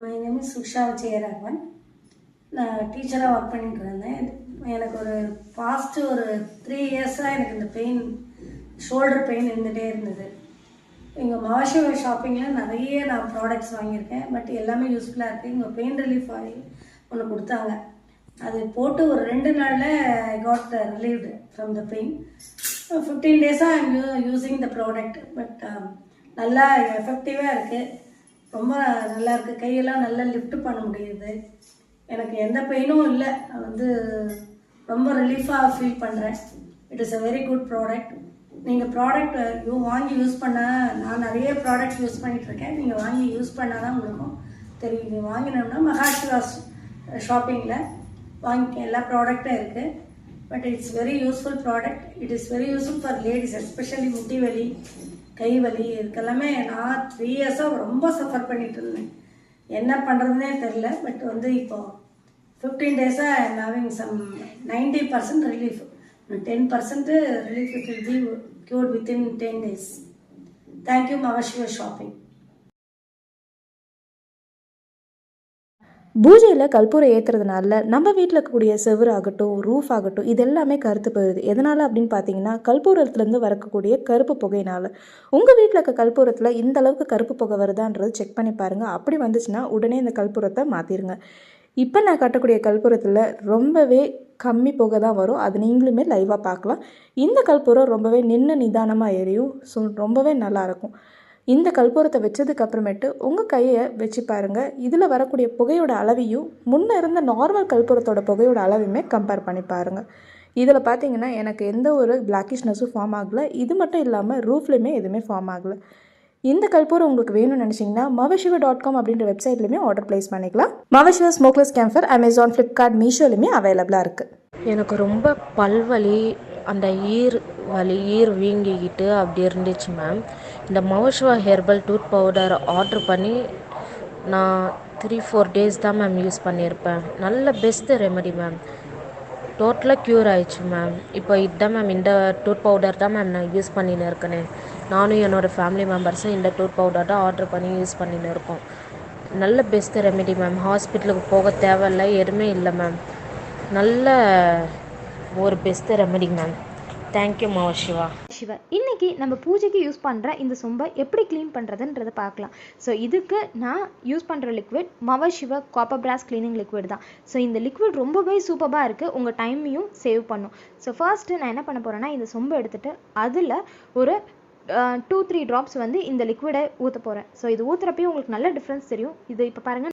My name is Susha Vijayaraghavan. நான் டீச்சராக work பண்ணிட்டு இருந்தேன். எனக்கு ஒரு பாஸ்ட்டு ஒரு 3 இயர்ஸாக எனக்கு இந்த பெயின், ஷோல்டர் பெயின் இருந்துகிட்டே இருந்தது. எங்கள் மகாசிவா ஷாப்பிங்கில் நிறைய நான் ப்ராடக்ட்ஸ் வாங்கியிருக்கேன். பட் எல்லாமே யூஸ்ஃபுல்லாக இருக்குது. இங்கே பெயின் ரிலீஃப் ஆயில் ஒன்று கொடுத்தாங்க. அது போட்டு ஒரு 2 நாளில் I got relieved from the pain. 15 டேஸாக I'm using the product. But நல்லா எஃபெக்டிவாக இருக்குது. ரொம்ப நல்லா இருக்குது. கையெல்லாம் நல்லா லிஃப்ட் பண்ண முடியுது. எனக்கு எந்த பெயினும் இல்லை. ரொம்ப ரிலீஃபாக ஃபீல் பண்ணுறேன். It is a very good product. நீங்கள் ப்ராடக்ட் வாங்கி யூஸ் பண்ணால், நான் நிறைய ப்ராடக்ட் யூஸ் பண்ணிகிட்ருக்கேன். நீங்கள் வாங்கி யூஸ் பண்ணால் தான் உங்களுக்கும் தெரியும். நீங்கள் வாங்கினோம்னா மகாசிவா ஷாப்பிங்கில் வாங்கிக்க எல்லா ப்ராடக்டும் இருக்குது. But it's very useful product. It is very useful for ladies, especially முட்டி வலி, கை வலி. இதுக்கெல்லாமே நான் 3 இயர்ஸாக ரொம்ப சஃபர் பண்ணிகிட்டு இருந்தேன். என்ன பண்ணுறதுனே தெரில. பட் இப்போது 15 டேஸாக I am having some 90% relief. 10% relief it will be cured within 10 days. Thank you, Mavashiva Shopping. பூஜையில் கற்பூரம் ஏற்றுறதுனால நம்ம வீட்டில் இருக்கக்கூடிய செவுரு ஆகட்டும், ரூஃப் ஆகட்டும், இது எல்லாமே கருத்து போயிடுது. எதனால் அப்படின்னு பார்த்தீங்கன்னா, கற்பூரத்துலேருந்து வரக்கூடிய கருப்பு புகையினால். உங்கள் வீட்டில் இருக்க கற்பூரத்தில் இந்த அளவுக்கு கருப்பு புகை வருதான்றது செக் பண்ணி பாருங்கள். அப்படி வந்துச்சுன்னா உடனே இந்த கற்பூரத்தை மாற்றிடுங்க. இப்போ நான் கட்டக்கூடிய கற்பூரத்தில் ரொம்பவே கம்மி புகை தான் வரும். அது நீங்களுமே லைவாக பார்க்கலாம். இந்த கற்பூரம் ரொம்பவே நிதானமாக எரியும். ஸோ ரொம்பவே நல்லாயிருக்கும். இந்த கற்பூரத்தை வச்சதுக்கு அப்புறமேட்டு உங்கள் கையை வச்சு பாருங்கள். இதில் வரக்கூடிய புகையோட அளவையும் முன்னே இருந்த நார்மல் கற்பூரத்தோட புகையோட அளவையுமே கம்பேர் பண்ணி பாருங்கள். இதில் பார்த்தீங்கன்னா எனக்கு எந்த ஒரு பிளாக்கிஷ்னஸும் ஃபார்ம் ஆகலை. இது மட்டும் இல்லாமல் ரூஃப்லேயுமே எதுவுமே ஃபார்ம் ஆகலை. இந்த கற்பூரம் உங்களுக்கு வேணும்னு நினச்சிங்கன்னா mavashiva.com அப்படின்ற வெப்சைட்லையுமே ஆர்டர் ப்ளேஸ் பண்ணிக்கலாம். மவசிவா ஸ்மோக்லெஸ் கேம்பர் அமேசான், ஃப்ளிப்கார்ட், மீஷோலையுமே அவைலபிளாக இருக்குது. எனக்கு ரொம்ப பல்வலி, அந்த ஈர் வீங்கிக்கிட்டு அப்படி இருந்துச்சு மேம். இந்த மவசிவா ஹெர்பல் டூத் பவுடர் ஆர்டர் பண்ணி நான் 3-4 டேஸ் தான் மேம் யூஸ் பண்ணியிருப்பேன். நல்ல பெஸ்ட்டு ரெமெடி மேம். டோட்டலாக க்யூர் ஆயிடுச்சு மேம். இப்போ இதுதான் மேம், இந்த டூத் பவுடர் தான் மேம் நான் யூஸ் பண்ணின்னு இருக்கேனே. நானும் என்னோடய ஃபேமிலி மெம்பர்ஸும் இந்த டூத் பவுடர் தான் ஆர்டர் பண்ணி யூஸ் பண்ணின்னு இருக்கோம். நல்ல பெஸ்ட்டு ரெமெடி மேம். ஹாஸ்பிட்டலுக்கு போக தேவையில்லை, எதுவுமே இல்லை மேம். நல்ல ஒரு பெஸ்ட்டு ரெமெடி மேம். தேங்க்யூ மவசிவா. இன்னைக்கு நம்ம பூஜைக்கு யூஸ் பண்ணுற இந்த சொம்பை எப்படி க்ளீன் பண்ணுறதுன்றதை பார்க்கலாம். ஸோ இதுக்கு நான் யூஸ் பண்ணுற லிக்விட் மவசிவா காப்பர் பிராஸ் க்ளீனிங் லிக்விட் தான். ஸோ இந்த லிக்விட் ரொம்பவே சூப்பராக இருக்குது. உங்கள் டைமையும் சேவ் பண்ணும். ஸோ ஃபர்ஸ்ட்டு நான் என்ன பண்ண போகிறேன்னா, இந்த சொம்பை எடுத்துகிட்டு அதில் ஒரு 2-3 ட்ராப்ஸ் இந்த லிக்விடை ஊற்ற போகிறேன். ஸோ இது ஊற்றுறப்பையும் உங்களுக்கு நல்ல டிஃப்ரென்ஸ் தெரியும். இது இப்போ பாருங்கள்.